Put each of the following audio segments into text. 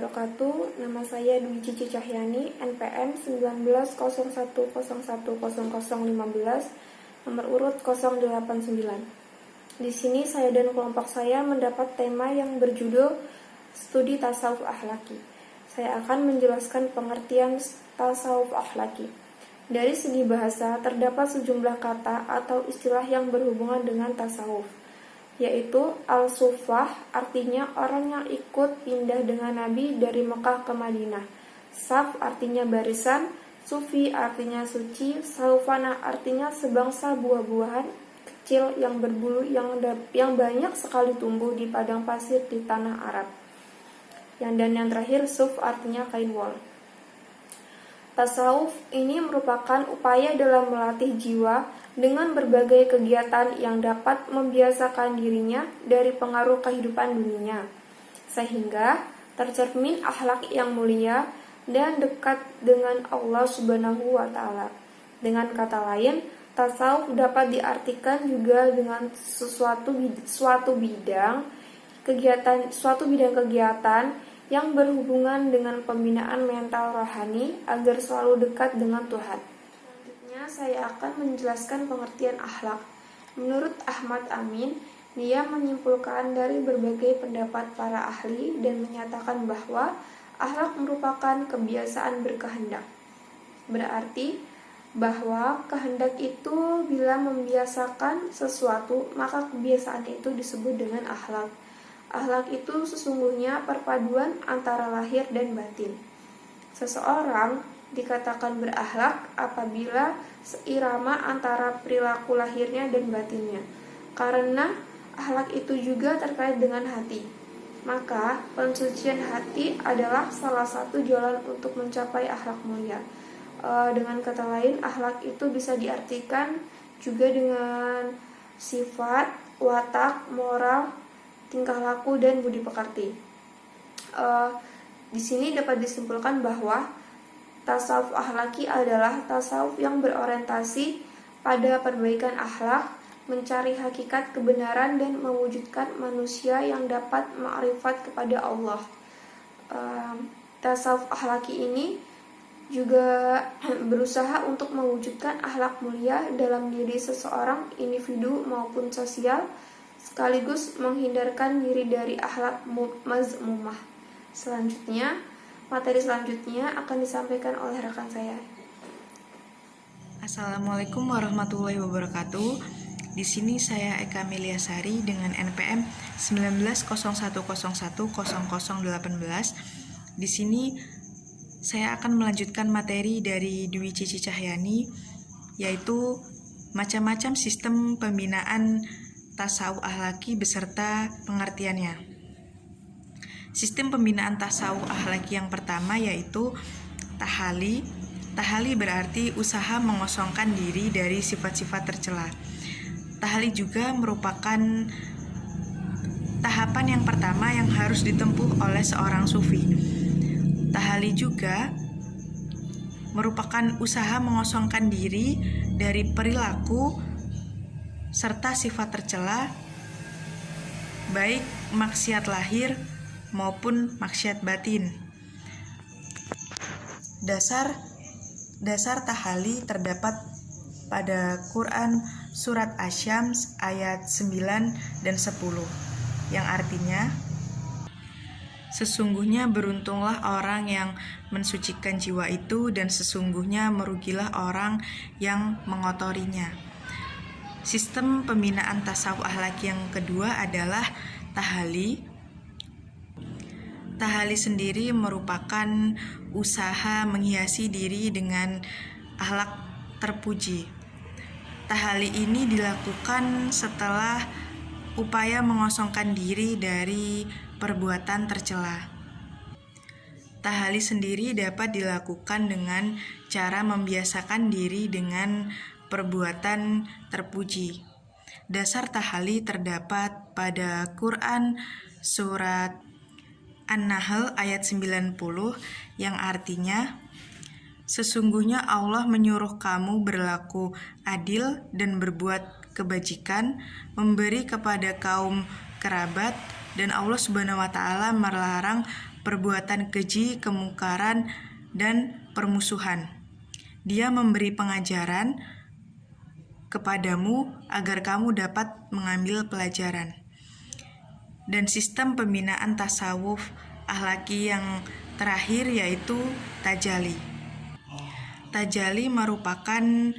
wabarakatuh. Nama saya Dwi Cici Cahyani, NPM 1901010015, nomor urut 089. Di sini saya dan kelompok saya mendapat tema yang berjudul Studi Tasawuf Akhlaki. Saya akan menjelaskan pengertian tasawuf akhlaki. Dari segi bahasa, terdapat sejumlah kata atau istilah yang berhubungan dengan tasawuf, yaitu al-sufah, artinya orang yang ikut pindah dengan Nabi dari Mekah ke Madinah. Saf artinya barisan, sufi artinya suci, saufana artinya sebangsa buah-buahan kecil yang berbulu yang banyak sekali tumbuh di padang pasir di tanah Arab. Dan yang terakhir, suf artinya kain wol. Tasawuf ini merupakan upaya dalam melatih jiwa dengan berbagai kegiatan yang dapat membiasakan dirinya dari pengaruh kehidupan dunia, sehingga tercermin akhlak yang mulia dan dekat dengan Allah Subhanahu wa Ta'ala. Dengan kata lain, tasawuf dapat diartikan juga dengan suatu bidang kegiatan yang berhubungan dengan pembinaan mental rohani agar selalu dekat dengan Tuhan. Selanjutnya saya akan menjelaskan pengertian akhlak. Menurut Ahmad Amin, dia menyimpulkan dari berbagai pendapat para ahli dan menyatakan bahwa akhlak merupakan kebiasaan berkehendak. Berarti bahwa kehendak itu bila membiasakan sesuatu, maka kebiasaan itu disebut dengan akhlak. Akhlak itu sesungguhnya perpaduan antara lahir dan batin. Seseorang dikatakan berakhlak apabila seirama antara perilaku lahirnya dan batinnya, karena akhlak itu juga terkait dengan hati. Maka pensucian hati adalah salah satu jalan untuk mencapai akhlak mulia. Dengan kata lain, akhlak itu bisa diartikan juga dengan sifat, watak, moral, tingkah laku, dan budi pekerti. Di sini dapat disimpulkan bahwa tasawuf akhlaki adalah tasawuf yang berorientasi pada perbaikan akhlak, mencari hakikat kebenaran, dan mewujudkan manusia yang dapat ma'rifat kepada Allah. Tasawuf akhlaki ini juga berusaha untuk mewujudkan akhlak mulia dalam diri seseorang, individu maupun sosial, sekaligus menghindarkan diri dari akhlak mazmumah. Materi selanjutnya akan disampaikan oleh rekan saya. Assalamualaikum warahmatullahi wabarakatuh. Di sini saya Eka Miliasari dengan NPM 1901010018. Di sini saya akan melanjutkan materi dari Dwi Cici Cahyani, yaitu macam-macam sistem pembinaan tasawuf akhlaki beserta pengertiannya. Sistem pembinaan tasawuf akhlaki yang pertama yaitu tahali. Tahali berarti usaha mengosongkan diri dari sifat-sifat tercela. Tahali juga merupakan tahapan yang pertama yang harus ditempuh oleh seorang sufi. Tahali juga merupakan usaha mengosongkan diri dari perilaku serta sifat tercela, baik maksiat lahir maupun maksiat batin. Dasar tahali terdapat pada Quran surat Asy-Syams ayat 9 dan 10, yang artinya, sesungguhnya beruntunglah orang yang mensucikan jiwa itu, dan sesungguhnya merugilah orang yang mengotorinya. Sistem pembinaan tasawuf akhlaki yang kedua adalah tahali. Tahali sendiri merupakan usaha menghiasi diri dengan akhlak terpuji. Tahali ini dilakukan setelah upaya mengosongkan diri dari perbuatan tercela. Tahali sendiri dapat dilakukan dengan cara membiasakan diri dengan perbuatan terpuji. Dasar tahali terdapat pada Quran surat An-Nahl ayat 90, yang artinya, sesungguhnya Allah menyuruh kamu berlaku adil dan berbuat kebajikan, memberi kepada kaum kerabat, dan Allah Subhanahu wa Ta'ala melarang perbuatan keji, kemungkaran, dan permusuhan. Dia memberi pengajaran kepadamu agar kamu dapat mengambil pelajaran. Dan sistem pembinaan tasawuf akhlaki yang terakhir yaitu tajalli. Tajalli merupakan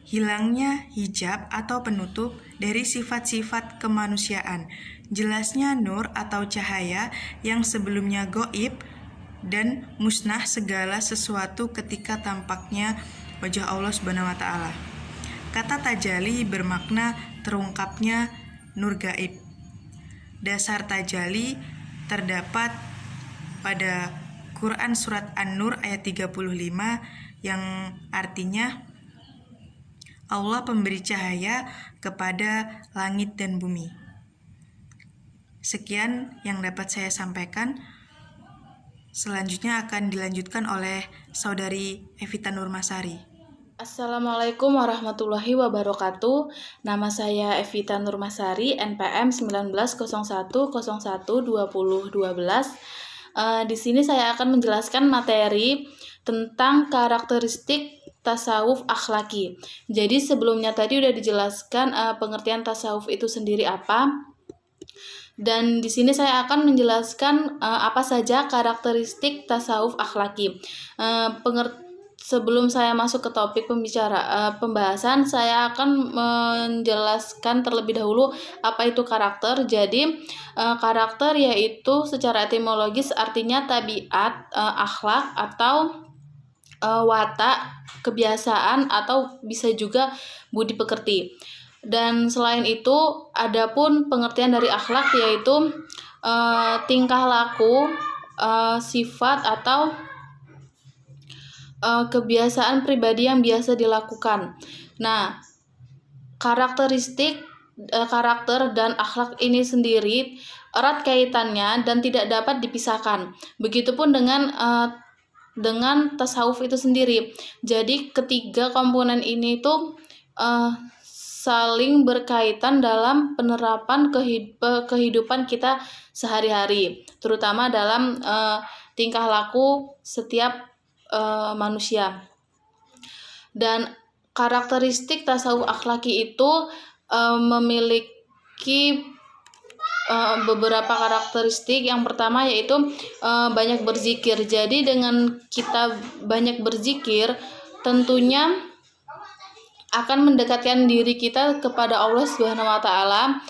hilangnya hijab atau penutup dari sifat-sifat kemanusiaan. Jelasnya nur atau cahaya yang sebelumnya gaib dan musnah segala sesuatu ketika tampaknya wajah Allah Subhanahu wa taala. Kata tajalli bermakna terungkapnya nur gaib. Dasar tajalli terdapat pada Quran surat An-Nur ayat 35 yang artinya Allah pemberi cahaya kepada langit dan bumi. Sekian yang dapat saya sampaikan. Selanjutnya akan dilanjutkan oleh Saudari Evita Nurmasari. Assalamualaikum warahmatullahi wabarakatuh. Nama saya Evita Nurmasari, NPM 1901012012. Di sini saya akan menjelaskan materi tentang karakteristik tasawuf akhlaki. Jadi sebelumnya tadi udah dijelaskan pengertian tasawuf itu sendiri apa. Dan di sini saya akan menjelaskan apa saja karakteristik tasawuf akhlaki. Sebelum saya masuk ke topik pembahasan, saya akan menjelaskan terlebih dahulu apa itu karakter. Jadi, karakter yaitu secara etimologis artinya tabiat, akhlak atau watak, kebiasaan atau bisa juga budi pekerti. Dan selain itu, adapun pengertian dari akhlak yaitu tingkah laku, sifat atau kebiasaan pribadi yang biasa dilakukan. Nah, karakteristik karakter dan akhlak ini sendiri erat kaitannya dan tidak dapat dipisahkan. Begitupun dengan tasawuf itu sendiri. Jadi ketiga komponen ini tuh saling berkaitan dalam penerapan kehidupan kita sehari-hari, terutama dalam tingkah laku setiap manusia. Dan karakteristik tasawuf akhlaki itu memiliki beberapa karakteristik. Yang pertama yaitu banyak berzikir. Jadi dengan kita banyak berzikir, tentunya akan mendekatkan diri kita kepada Allah Subhanahu wa taala,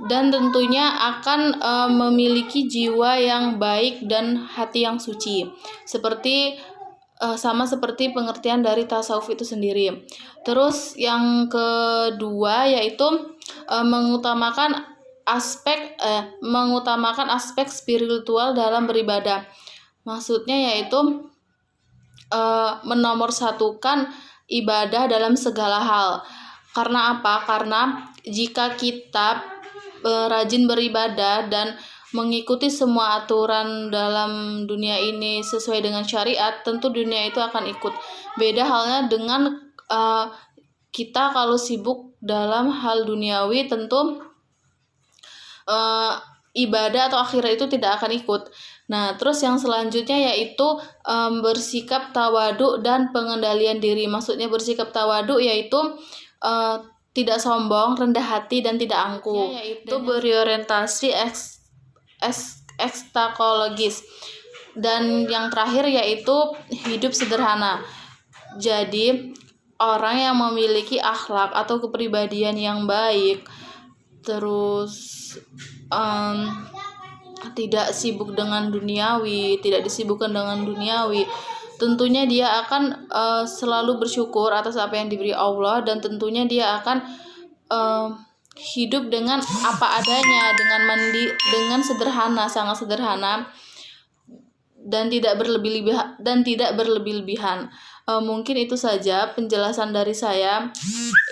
dan tentunya akan memiliki jiwa yang baik dan hati yang suci. Sama seperti pengertian dari tasawuf itu sendiri. Terus yang kedua yaitu mengutamakan aspek spiritual dalam beribadah. Maksudnya yaitu menomorsatukan ibadah dalam segala hal. Karena apa? Karena jika kita rajin beribadah dan mengikuti semua aturan dalam dunia ini sesuai dengan syariat, tentu dunia itu akan ikut. Beda halnya dengan kita kalau sibuk dalam hal duniawi, tentu ibadah atau akhirat itu tidak akan ikut. Nah, terus yang selanjutnya yaitu bersikap tawaduk dan pengendalian diri. Maksudnya bersikap tawaduk yaitu tidak sombong, rendah hati, dan tidak angkuh. Yaitu berorientasi ekstakologis. Dan yang terakhir yaitu hidup sederhana. Jadi orang yang memiliki akhlak atau kepribadian yang baik, terus tidak sibuk dengan duniawi, tidak disibukkan dengan duniawi, tentunya dia akan selalu bersyukur atas apa yang diberi Allah, dan tentunya dia akan hidup dengan apa adanya, dengan sederhana, sangat sederhana, dan tidak berlebih-lebihan. Mungkin itu saja penjelasan dari saya.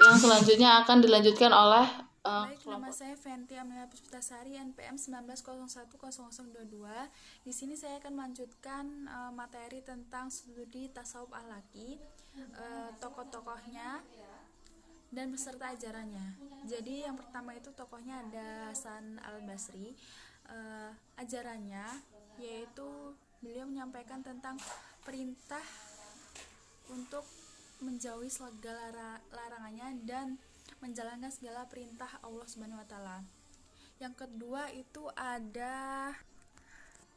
Yang selanjutnya akan dilanjutkan oleh Baik, nama saya Fenty Amelia Puspitasari, NPM 19010022. Di sini saya akan melanjutkan materi tentang studi tasawuf akhlaki, tokoh-tokohnya dan beserta ajarannya. Jadi yang pertama itu tokohnya ada Hasan Al-Basri. Ajarannya menyampaikan tentang perintah untuk menjauhi segala larangannya dan menjalankan segala perintah Allah Subhanahu wa taala. Yang kedua itu ada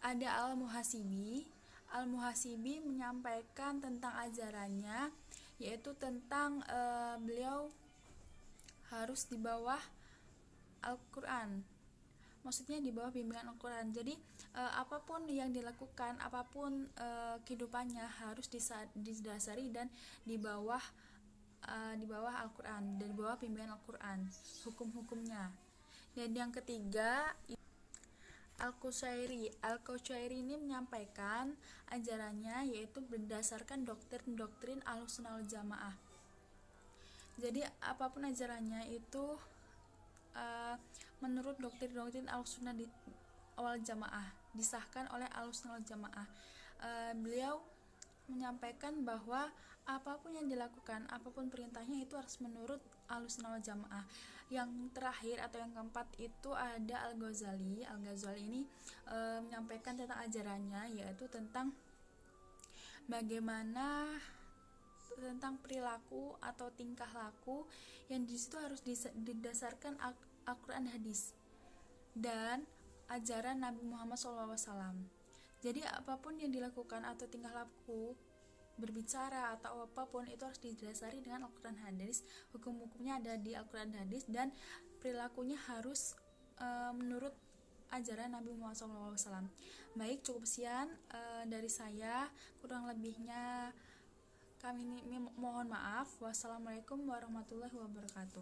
Al-Muhasibi. Al-Muhasibi menyampaikan tentang ajarannya, yaitu tentang beliau harus di bawah Al-Quran, maksudnya di bawah bimbingan Al-Quran. Jadi apapun yang dilakukan, apapun kehidupannya harus didasari dan di bawah Al-Quran, dan di bawah bimbingan Al-Quran, hukum-hukumnya. Dan yang ketiga, Al-Qushairi ini menyampaikan ajarannya yaitu berdasarkan doktrin Ahlussunnah wal Jamaah. Jadi apapun ajarannya itu menurut doktrin Ahlussunnah wal Jamaah, disahkan oleh Ahlussunnah wal Jamaah. Beliau menyampaikan bahwa apapun yang dilakukan, apapun perintahnya itu harus menurut Ahlussunnah wal Jamaah. Yang terakhir atau yang keempat itu ada Al-Ghazali. Al-Ghazali ini menyampaikan tentang ajarannya, yaitu tentang bagaimana tentang perilaku atau tingkah laku yang di situ harus didasarkan Al-Quran hadis dan ajaran Nabi Muhammad SAW. Jadi apapun yang dilakukan atau tingkah laku, berbicara atau apapun itu harus didasari dengan Al-Quran hadis. Hukum-hukumnya ada di Al-Quran hadis dan perilakunya harus menurut ajaran Nabi Muhammad SAW. Baik, cukup sekian dari saya. Kurang lebihnya kami mohon maaf. Wassalamualaikum warahmatullahi wabarakatuh.